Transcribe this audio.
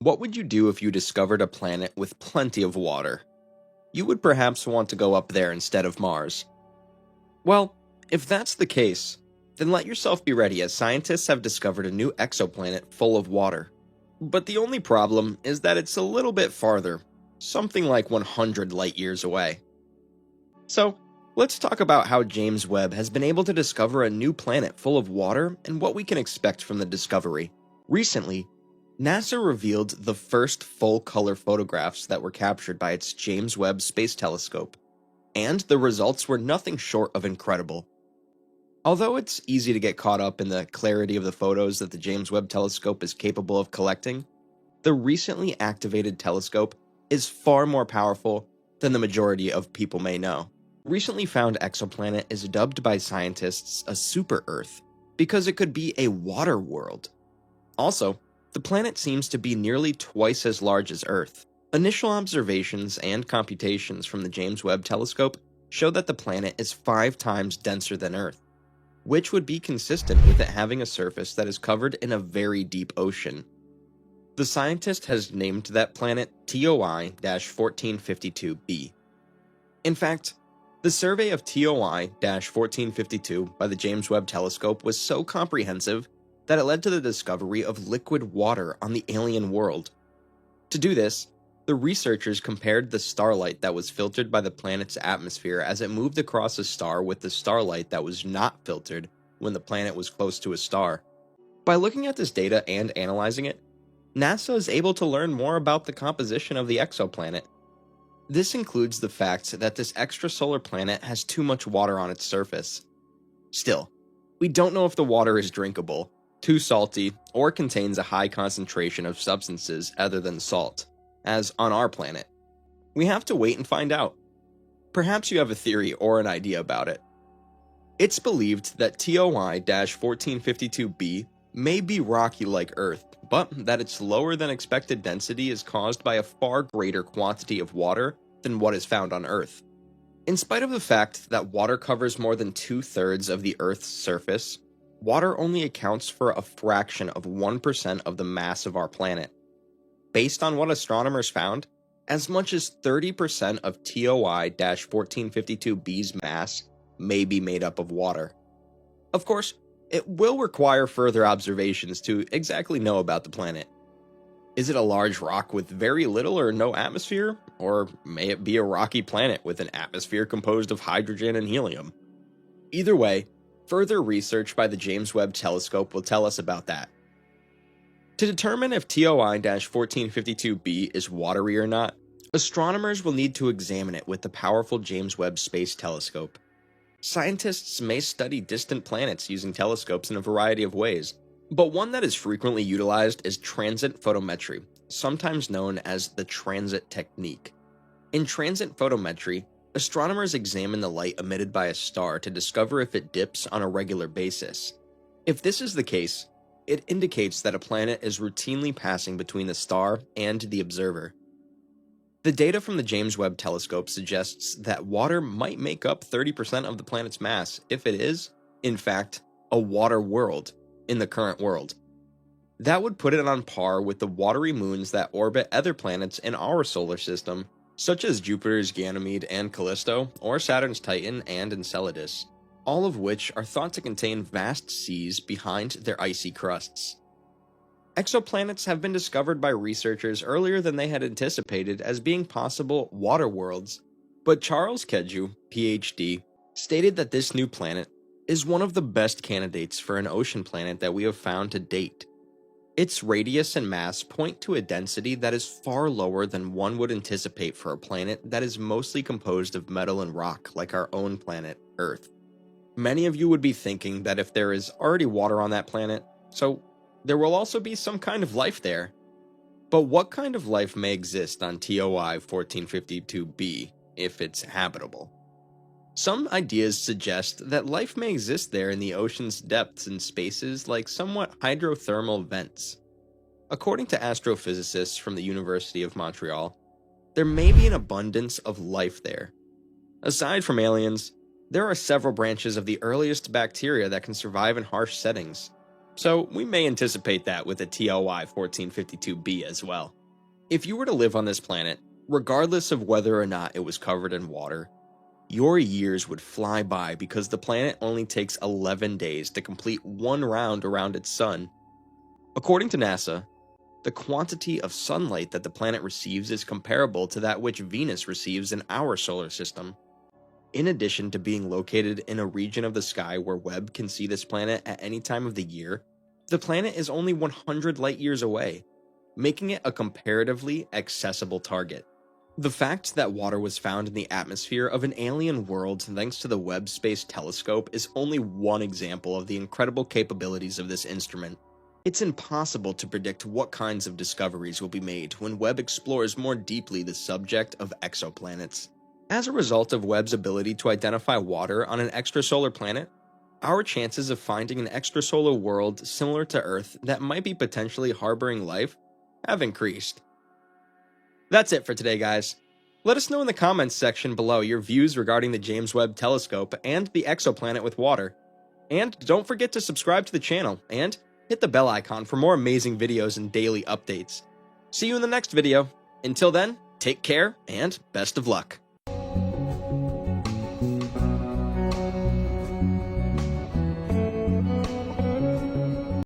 What would you do if you discovered a planet with plenty of water? You would perhaps want to go up there instead of Mars. Well, if that's the case, then let yourself be ready as scientists have discovered a new exoplanet full of water. But the only problem is that it's a little bit farther, something like 100 light years away. So, let's talk about how James Webb has been able to discover a new planet full of water and what we can expect from the discovery. Recently, NASA revealed the first full-color photographs that were captured by its James Webb Space Telescope, and the results were nothing short of incredible. Although it's easy to get caught up in the clarity of the photos that the James Webb Telescope is capable of collecting, the recently activated telescope is far more powerful than the majority of people may know. Recently found exoplanet is dubbed by scientists a super-Earth because it could be a water world. Also, the planet seems to be nearly twice as large as Earth. Initial observations and computations from the James Webb Telescope show that the planet is 5 times denser than Earth, which would be consistent with it having a surface that is covered in a very deep ocean. The scientist has named that planet TOI-1452b. In fact, the survey of TOI-1452 by the James Webb Telescope was so comprehensive that it led to the discovery of liquid water on the alien world. To do this, the researchers compared the starlight that was filtered by the planet's atmosphere as it moved across a star with the starlight that was not filtered when the planet was close to a star. By looking at this data and analyzing it, NASA is able to learn more about the composition of the exoplanet. This includes the fact that this extrasolar planet has too much water on its surface. Still, we don't know if the water is drinkable, too salty, or contains a high concentration of substances other than salt, as on our planet. We have to wait and find out. Perhaps you have a theory or an idea about it. It's believed that TOI-1452b may be rocky like Earth, but that its lower than expected density is caused by a far greater quantity of water than what is found on Earth. In spite of the fact that water covers more than 2/3 of the Earth's surface, water only accounts for a fraction of 1% of the mass of our planet. Based on what astronomers found, as much as 30% of TOI-1452b's mass may be made up of water. Of course, it will require further observations to exactly know about the planet. Is it a large rock with very little or no atmosphere? Or may it be a rocky planet with an atmosphere composed of hydrogen and helium? Either way, further research by the James Webb Telescope will tell us about that. To determine if TOI-1452b is watery or not, astronomers will need to examine it with the powerful James Webb Space Telescope. Scientists may study distant planets using telescopes in a variety of ways, but one that is frequently utilized is transit photometry, sometimes known as the transit technique. In transit photometry, astronomers examine the light emitted by a star to discover if it dips on a regular basis. If this is the case, it indicates that a planet is routinely passing between the star and the observer. The data from the James Webb Telescope suggests that water might make up 30% of the planet's mass if it is, in fact, a water world in the current world. That would put it on par with the watery moons that orbit other planets in our solar system, such as Jupiter's Ganymede and Callisto, or Saturn's Titan and Enceladus, all of which are thought to contain vast seas behind their icy crusts. Exoplanets have been discovered by researchers earlier than they had anticipated as being possible water worlds, but Charles Kedju, PhD, stated that this new planet is one of the best candidates for an ocean planet that we have found to date. Its radius and mass point to a density that is far lower than one would anticipate for a planet that is mostly composed of metal and rock like our own planet, Earth. Many of you would be thinking that if there is already water on that planet, so there will also be some kind of life there. But what kind of life may exist on TOI-1452b if it's habitable? Some ideas suggest that life may exist there in the ocean's depths and spaces like somewhat hydrothermal vents. According to astrophysicists from the University of Montreal, there may be an abundance of life there. Aside from aliens, there are several branches of the earliest bacteria that can survive in harsh settings. so we may anticipate that with a TLY 1452b as well. If you were to live on this planet, regardless of whether or not it was covered in water, your years would fly by because the planet only takes 11 days to complete one round around its sun. According to NASA, the quantity of sunlight that the planet receives is comparable to that which Venus receives in our solar system. In addition to being located in a region of the sky where Webb can see this planet at any time of the year, the planet is only 100 light years away, making it a comparatively accessible target. The fact that water was found in the atmosphere of an alien world thanks to the Webb Space Telescope is only one example of the incredible capabilities of this instrument. It's impossible to predict what kinds of discoveries will be made when Webb explores more deeply the subject of exoplanets. As a result of Webb's ability to identify water on an extrasolar planet, our chances of finding an extrasolar world similar to Earth that might be potentially harboring life have increased. That's it for today, guys. Let us know in the comments section below your views regarding the James Webb Telescope and the exoplanet with water. And don't forget to subscribe to the channel and hit the bell icon for more amazing videos and daily updates. See you in the next video. Until then, take care and best of luck.